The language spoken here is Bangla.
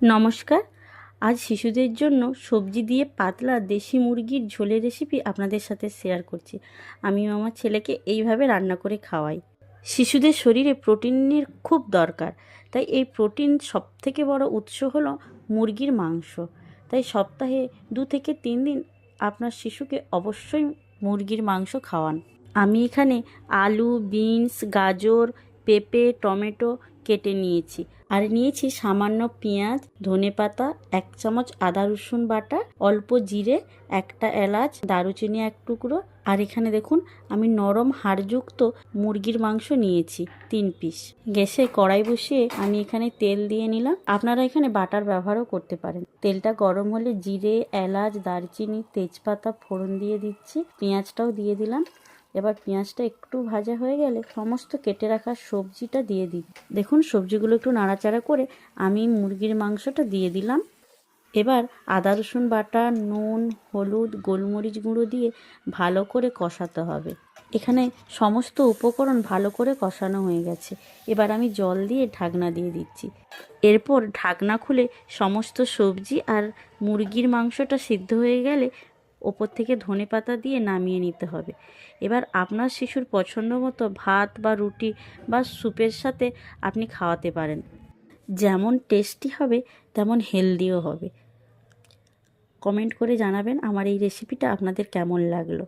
নমস্কার। আজ শিশুদের জন্য সবজি দিয়ে পাতলা দেশি মুরগির ঝোলের রেসিপি আপনাদের সাথে শেয়ার করছি। আমিও আমার ছেলেকে এইভাবে রান্না করে খাওয়াই। শিশুদের শরীরে প্রোটিনের খুব দরকার, তাই এই প্রোটিন সবথেকে বড় উৎস হলো মুরগির মাংস। তাই সপ্তাহে 2 থেকে 3 দিন আপনার শিশুকে অবশ্যই মুরগির মাংস খাওয়ান। আমি এখানে আলু, বিনস, গাজর, পেঁপে, টমেটো কেটে নিয়েছি। আর নিয়েছি সামান্য পেঁয়াজ, ধনেপাতা, 1 চামচ আদা রসুন বাটা, অল্প জিরে, একটা এলাচ, দারুচিনি 1 টুকরো। আর এখানে দেখুন আমি নরম হাড়যুক্ত মুরগির মাংস নিয়েছি 3 পিস। গ্যাসে কড়াই বসিয়ে আমি এখানে তেল দিয়ে নিলাম। আপনারা এখানে বাটার ব্যবহারও করতে পারেন। তেলটা গরম হলে জিরে, এলাচ, দারচিনি, তেজপাতা ফোড়ন দিয়ে দিচ্ছি। পেঁয়াজটাও দিয়ে দিলাম। এবার পেঁয়াজটা একটু ভাজা হয়ে গেলে সমস্ত কেটে রাখা সবজিটা দিয়ে দিই। দেখুন সবজিগুলো একটু নাড়াচাড়া করে আমি মুরগির মাংসটা দিয়ে দিলাম। এবার আদা রসুন বাটা, নুন, হলুদ, গোলমরিচ গুঁড়ো দিয়ে ভালো করে কষাতে হবে। এখানে সমস্ত উপকরণ ভালো করে কষানো হয়ে গেছে। এবার আমি জল দিয়ে ঢাকনা দিয়ে দিচ্ছি। এরপর ঢাকনা খুলে সমস্ত সবজি আর মুরগির মাংসটা সিদ্ধ হয়ে গেলে ওপর থেকে ধনেপাতা দিয়ে নামিয়ে নিতে হবে। এবার আপনার শিশুর পছন্দ মতো ভাত বা রুটি বা স্যুপের সাথে আপনি খাওয়াতে পারেন। যেমন টেস্টি হবে তেমন হেলদিও হবে। কমেন্ট করে জানাবেন আমার এই রেসিপিটা আপনাদের কেমন লাগলো।